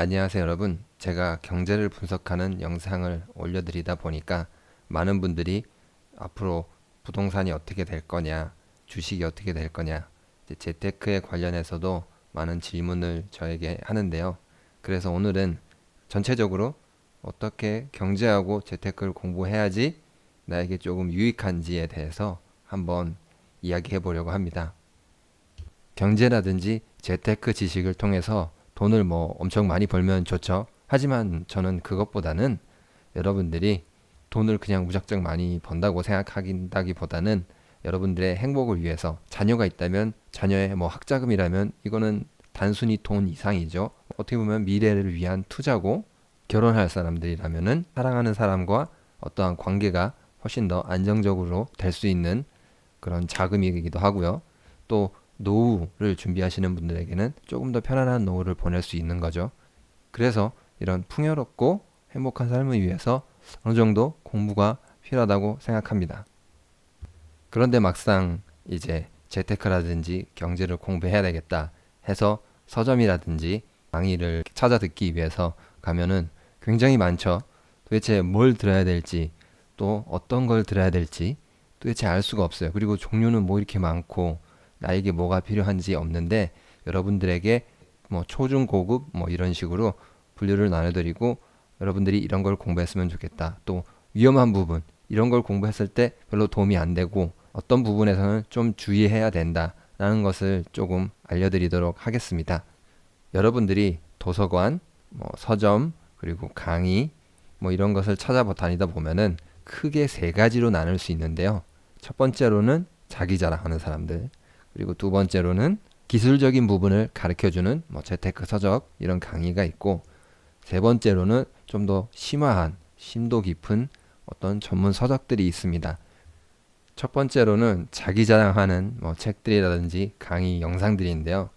안녕하세요, 여러분. 제가 경제를 분석하는 영상을 올려드리다 보니까 많은 분들이 앞으로 부동산이 어떻게 될 거냐, 주식이 어떻게 될 거냐, 이제 재테크에 관련해서도 많은 질문을 저에게 하는데요. 그래서 오늘은 전체적으로 어떻게 경제하고 재테크를 공부해야지 나에게 조금 유익한지에 대해서 한번 이야기해 보려고 합니다. 경제라든지 재테크 지식을 통해서 돈을 뭐 엄청 많이 벌면 좋죠. 하지만 저는 그것보다는 여러분들이 돈을 그냥 무작정 많이 번다고 생각하기보다는 여러분들의 행복을 위해서 자녀가 있다면 자녀의 뭐 학자금이라면 이거는 단순히 돈 이상이죠. 어떻게 보면 미래를 위한 투자고, 결혼할 사람들이라면은 사랑하는 사람과 어떠한 관계가 훨씬 더 안정적으로 될 수 있는 그런 자금이기도 하고요. 또 노후를 준비하시는 분들에게는 조금 더 편안한 노후를 보낼 수 있는 거죠. 그래서 이런 풍요롭고 행복한 삶을 위해서 어느 정도 공부가 필요하다고 생각합니다. 그런데 막상 이제 재테크라든지 경제를 공부해야 되겠다 해서 서점이라든지 강의를 찾아 듣기 위해서 가면은 굉장히 많죠. 도대체 뭘 들어야 될지, 또 어떤 걸 들어야 될지 도대체 알 수가 없어요. 그리고 종류는 뭐 이렇게 많고 나에게 뭐가 필요한지 없는데, 여러분들에게 뭐 초중 고급 뭐 이런 식으로 분류를 나눠드리고, 여러분들이 이런 걸 공부했으면 좋겠다, 또 위험한 부분 이런 걸 공부했을 때 별로 도움이 안 되고 어떤 부분에서는 좀 주의해야 된다라는 것을 조금 알려드리도록 하겠습니다. 여러분들이 도서관, 뭐 서점, 그리고 강의 뭐 이런 것을 다니다 보면은 크게 세 가지로 나눌 수 있는데요. 첫 번째로는 자기 자랑하는 사람들, 그리고 두 번째로는 기술적인 부분을 가르쳐주는 뭐 재테크 서적 이런 강의가 있고, 세 번째로는 좀 더 심화한 심도 깊은 어떤 전문 서적들이 있습니다. 첫 번째로는 자기 자랑하는 뭐 책들이라든지 강의 영상들인데요.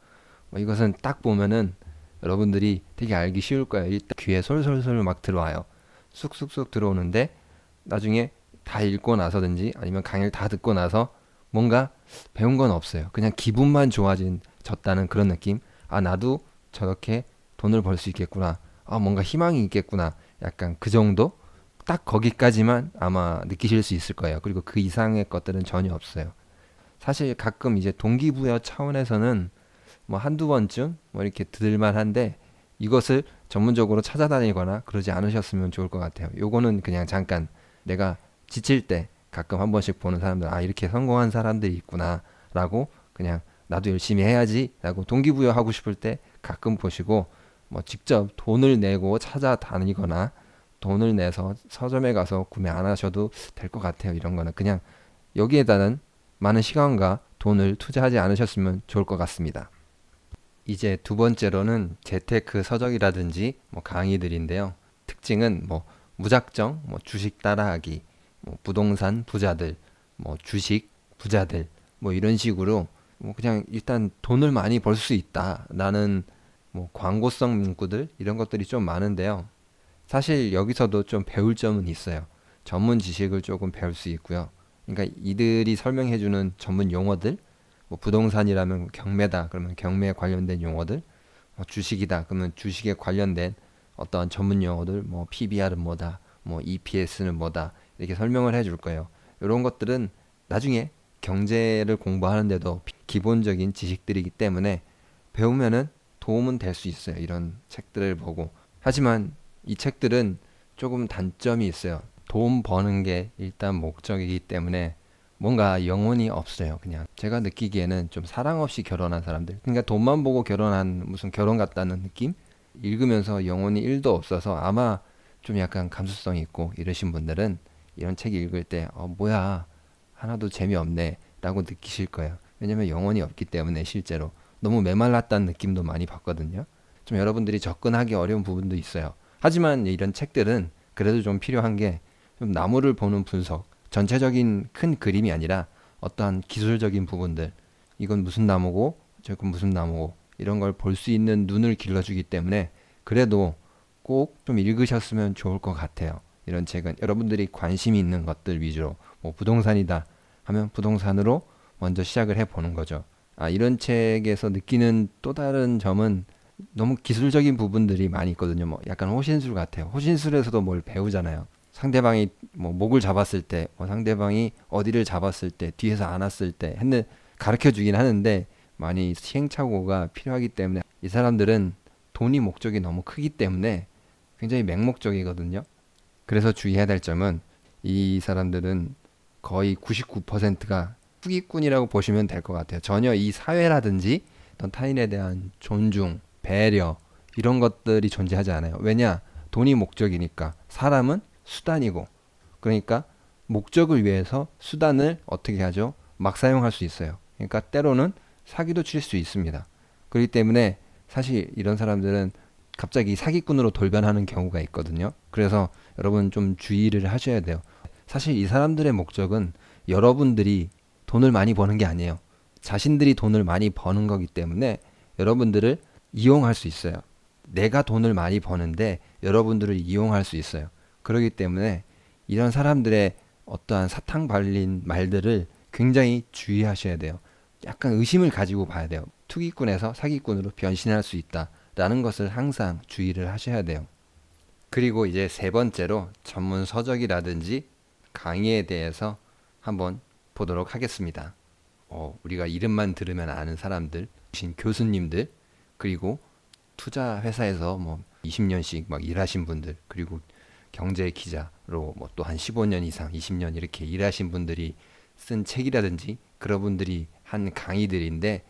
뭐 이것은 딱 보면은 여러분들이 되게 알기 쉬울 거예요. 일단 귀에 솔솔솔 막 들어와요. 쑥쑥쑥 들어오는데 나중에 다 읽고 나서든지 아니면 강의를 다 듣고 나서 뭔가 배운 건 없어요. 그냥 기분만 좋아졌다는 그런 느낌. 아, 나도 저렇게 돈을 벌 수 있겠구나. 아, 뭔가 희망이 있겠구나. 약간 그 정도? 딱 거기까지만 아마 느끼실 수 있을 거예요. 그리고 그 이상의 것들은 전혀 없어요. 사실 가끔 이제 동기부여 차원에서는 뭐 한두 번쯤 뭐 이렇게 들을만 한데, 이것을 전문적으로 찾아다니거나 그러지 않으셨으면 좋을 것 같아요. 요거는 그냥 잠깐 내가 지칠 때 가끔 한 번씩 보는 사람들, 아, 이렇게 성공한 사람들이 있구나 라고, 그냥 나도 열심히 해야지 라고 동기부여하고 싶을 때 가끔 보시고, 뭐 직접 돈을 내고 찾아다니거나 돈을 내서 서점에 가서 구매 안 하셔도 될 것 같아요. 이런 거는 그냥 여기에다는 많은 시간과 돈을 투자하지 않으셨으면 좋을 것 같습니다. 이제 두 번째로는 재테크 서적이라든지 뭐 강의들인데요. 특징은 뭐 무작정 뭐 주식 따라하기, 뭐 부동산 부자들, 뭐 주식 부자들, 뭐 이런 식으로 뭐 그냥 일단 돈을 많이 벌 수 있다라는 뭐 광고성 문구들 이런 것들이 좀 많은데요. 사실 여기서도 좀 배울 점은 있어요. 전문 지식을 조금 배울 수 있고요. 그러니까 이들이 설명해주는 전문 용어들, 뭐 부동산이라면 경매다 그러면 경매에 관련된 용어들, 뭐 주식이다 그러면 주식에 관련된 어떠한 전문 용어들, 뭐 PBR은 뭐다, 뭐 EPS는 뭐다, 이렇게 설명을 해줄 거예요. 이런 것들은 나중에 경제를 공부하는데도 기본적인 지식들이기 때문에 배우면은 도움은 될 수 있어요. 이런 책들을 보고. 하지만 이 책들은 조금 단점이 있어요. 돈 버는 게 일단 목적이기 때문에 뭔가 영혼이 없어요. 그냥 제가 느끼기에는 좀 사랑 없이 결혼한 사람들, 그러니까 돈만 보고 결혼한 무슨 결혼 같다는 느낌? 읽으면서 영혼이 1도 없어서 아마 좀 약간 감수성 있고 이러신 분들은 이런 책 읽을 때 뭐야, 하나도 재미없네 라고 느끼실 거예요. 왜냐면 영혼이 없기 때문에. 실제로 너무 메말랐다는 느낌도 많이 받거든요. 좀 여러분들이 접근하기 어려운 부분도 있어요. 하지만 이런 책들은 그래도 좀 필요한 게, 좀 나무를 보는 분석, 전체적인 큰 그림이 아니라 어떠한 기술적인 부분들, 이건 무슨 나무고 저건 무슨 나무고 이런 걸 볼 수 있는 눈을 길러주기 때문에 그래도 꼭 좀 읽으셨으면 좋을 것 같아요. 이런 책은 여러분들이 관심이 있는 것들 위주로, 뭐 부동산이다 하면 부동산으로 먼저 시작을 해보는 거죠. 아, 이런 책에서 느끼는 또 다른 점은 너무 기술적인 부분들이 많이 있거든요. 뭐 약간 호신술 같아요. 호신술에서도 뭘 배우잖아요. 상대방이 뭐 목을 잡았을 때, 뭐 상대방이 어디를 잡았을 때, 뒤에서 안았을 때 했는 가르쳐 주긴 하는데 많이 시행착오가 필요하기 때문에 이 사람들은 돈이 목적이 너무 크기 때문에 굉장히 맹목적이거든요. 그래서 주의해야 될 점은 이 사람들은 거의 99%가 후기꾼이라고 보시면 될 것 같아요. 전혀 이 사회라든지 어떤 타인에 대한 존중, 배려 이런 것들이 존재하지 않아요. 왜냐? 돈이 목적이니까. 사람은 수단이고. 그러니까 목적을 위해서 수단을 어떻게 하죠? 막 사용할 수 있어요. 그러니까 때로는 사기도 칠 수 있습니다. 그렇기 때문에 사실 이런 사람들은 갑자기 사기꾼으로 돌변하는 경우가 있거든요. 그래서 여러분 좀 주의를 하셔야 돼요. 사실 이 사람들의 목적은 여러분들이 돈을 많이 버는 게 아니에요. 자신들이 돈을 많이 버는 거기 때문에 여러분들을 이용할 수 있어요. 내가 돈을 많이 버는데 여러분들을 이용할 수 있어요. 그렇기 때문에 이런 사람들의 어떠한 사탕 발린 말들을 굉장히 주의하셔야 돼요. 약간 의심을 가지고 봐야 돼요. 투기꾼에서 사기꾼으로 변신할 수 있다라는 것을 항상 주의를 하셔야 돼요. 그리고 이제 세 번째로 전문 서적이라든지 강의에 대해서 한번 보도록 하겠습니다. 우리가 이름만 들으면 아는 사람들, 교수님들, 그리고 투자 회사에서 뭐 20년씩 막 일하신 분들, 그리고 경제 기자로 뭐 또 한 15년 이상, 20년 이렇게 일하신 분들이 쓴 책이라든지 그런 분들이 한 강의들인데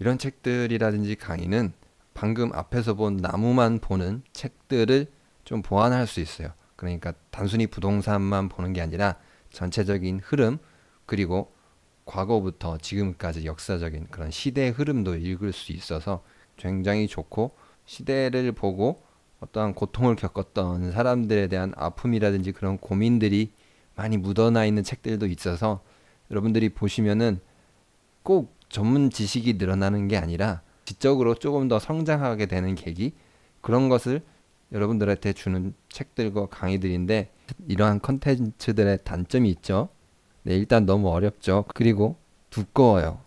이런 책들이라든지 강의는 방금 앞에서 본 나무만 보는 책들을 좀 보완할 수 있어요. 그러니까 단순히 부동산만 보는 게 아니라 전체적인 흐름 그리고 과거부터 지금까지 역사적인 그런 시대의 흐름도 읽을 수 있어서 굉장히 좋고 시대를 보고 어떠한 고통을 겪었던 사람들에 대한 아픔이라든지 그런 고민들이 많이 묻어나 있는 책들도 있어서 여러분들이 보시면은 꼭 전문 지식이 늘어나는 게 아니라 지적으로 조금 더 성장하게 되는 계기 그런 것을 여러분들한테 주는 책들과 강의들인데 이러한 컨텐츠들의 단점이 있죠. 네, 일단 너무 어렵죠. 그리고 두꺼워요.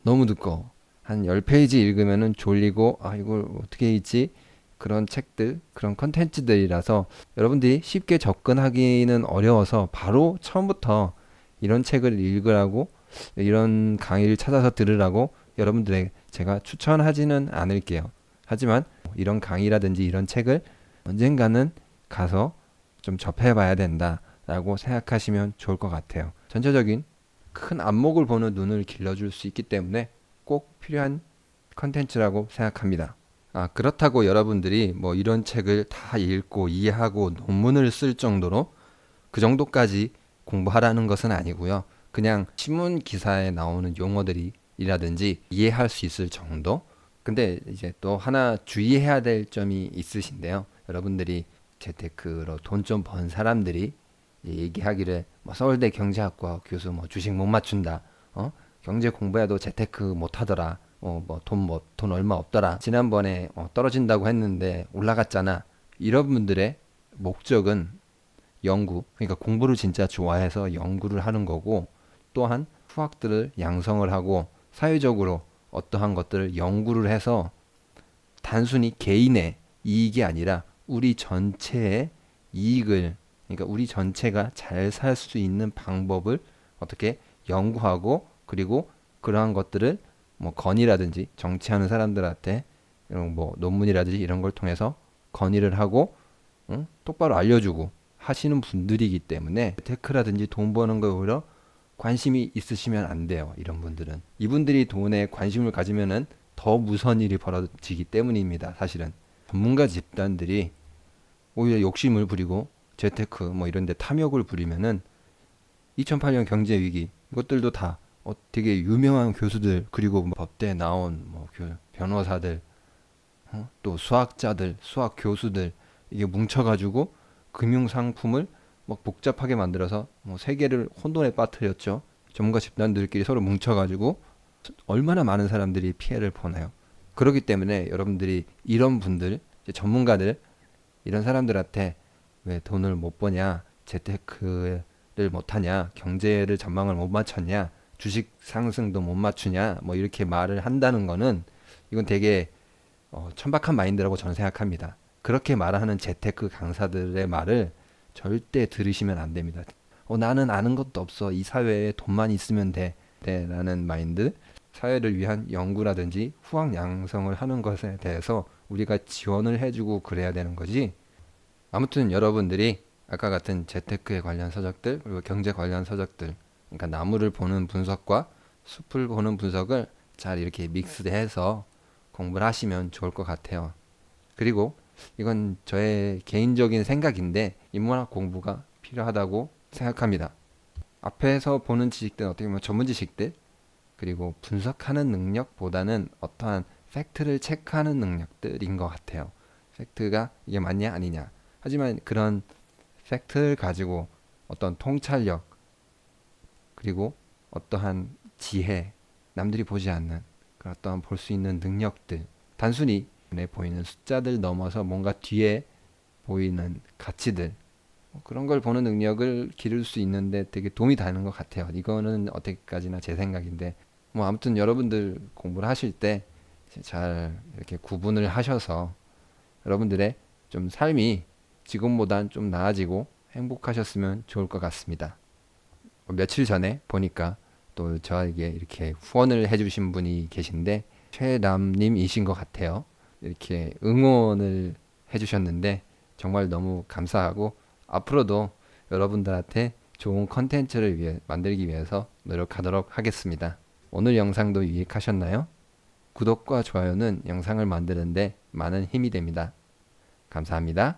너무 두꺼워. 한 10페이지 읽으면은 졸리고 아 이걸 어떻게 읽지? 그런 책들, 그런 컨텐츠들이라서 여러분들이 쉽게 접근하기는 어려워서 바로 처음부터 이런 책을 읽으라고 이런 강의를 찾아서 들으라고 여러분들에게 제가 추천하지는 않을게요. 하지만 이런 강의라든지 이런 책을 언젠가는 가서 좀 접해봐야 된다라고 생각하시면 좋을 것 같아요. 전체적인 큰 안목을 보는 눈을 길러줄 수 있기 때문에 꼭 필요한 컨텐츠라고 생각합니다. 그렇다고 여러분들이 뭐 이런 책을 다 읽고 이해하고 논문을 쓸 정도로 그 정도까지 공부하라는 것은 아니고요. 그냥 신문 기사에 나오는 용어들이라든지 이해할 수 있을 정도? 근데 이제 또 하나 주의해야 될 점이 있으신데요. 여러분들이 재테크로 돈 좀 번 사람들이 얘기하기를 뭐 서울대 경제학과 교수 뭐 주식 못 맞춘다. 경제 공부해도 재테크 못 하더라. 돈 얼마 없더라. 지난번에 떨어진다고 했는데 올라갔잖아. 이런 분들의 목적은 연구, 그러니까 공부를 진짜 좋아해서 연구를 하는 거고 또한 후학들을 양성을 하고 사회적으로 어떠한 것들을 연구를 해서 단순히 개인의 이익이 아니라 우리 전체의 이익을 그러니까 우리 전체가 잘 살 수 있는 방법을 어떻게 연구하고 그리고 그러한 것들을 뭐 건의라든지 정치하는 사람들한테 이런 뭐 논문이라든지 이런 걸 통해서 건의를 하고 똑바로 알려주고 하시는 분들이기 때문에 테크라든지 돈 버는 거에 오히려 관심이 있으시면 안 돼요. 이런 분들은 이분들이 돈에 관심을 가지면은 더 무서운 일이 벌어지기 때문입니다. 사실은 전문가 집단들이 오히려 욕심을 부리고 재테크 뭐 이런 데 탐욕을 부리면은 2008년 경제 위기 이것들도 다 되게 유명한 교수들 그리고 뭐 법대에 나온 뭐 변호사들 또 수학자들 수학 교수들 이게 뭉쳐가지고 금융 상품을 막 복잡하게 만들어서 뭐 세계를 혼돈에 빠뜨렸죠. 전문가 집단들끼리 서로 뭉쳐가지고 얼마나 많은 사람들이 피해를 보나요? 그렇기 때문에 여러분들이 이런 분들 전문가들 이런 사람들한테 왜 돈을 못 버냐, 재테크를 못 하냐, 경제를 전망을 못 맞췄냐, 주식 상승도 못 맞추냐, 뭐 이렇게 말을 한다는 거는 이건 되게 천박한 마인드라고 저는 생각합니다. 그렇게 말하는 재테크 강사들의 말을 절대 들으시면 안 됩니다. 나는 아는 것도 없어. 이 사회에 돈만 있으면 돼. 라는 마인드. 사회를 위한 연구라든지 후학 양성을 하는 것에 대해서 우리가 지원을 해주고 그래야 되는 거지. 아무튼 여러분들이 아까 같은 재테크에 관련 서적들 그리고 경제 관련 서적들, 그러니까 나무를 보는 분석과 숲을 보는 분석을 잘 이렇게 믹스해서 공부를 하시면 좋을 것 같아요. 그리고 이건 저의 개인적인 생각인데 인문학 공부가 필요하다고 생각합니다. 앞에서 보는 지식들은 어떻게 보면 전문 지식들, 그리고 분석하는 능력보다는 어떠한 팩트를 체크하는 능력들인 것 같아요. 팩트가 이게 맞냐 아니냐. 하지만 그런 팩트를 가지고 어떤 통찰력, 그리고 어떠한 지혜, 남들이 보지 않는 그런 어떠한 볼 수 있는 능력들, 단순히 눈에 보이는 숫자들 넘어서 뭔가 뒤에 보이는 가치들, 그런 걸 보는 능력을 기를 수 있는데 되게 도움이 되는 것 같아요. 이거는 어떻게까지나 제 생각인데, 뭐 아무튼 여러분들 공부를 하실 때 잘 이렇게 구분을 하셔서 여러분들의 좀 삶이 지금보단 좀 나아지고 행복하셨으면 좋을 것 같습니다. 며칠 전에 보니까 또 저에게 이렇게 후원을 해주신 분이 계신데 최남님이신 것 같아요. 이렇게 응원을 해주셨는데 정말 너무 감사하고 앞으로도 여러분들한테 좋은 컨텐츠를 만들기 위해서 노력하도록 하겠습니다. 오늘 영상도 유익하셨나요? 구독과 좋아요는 영상을 만드는데 많은 힘이 됩니다. 감사합니다.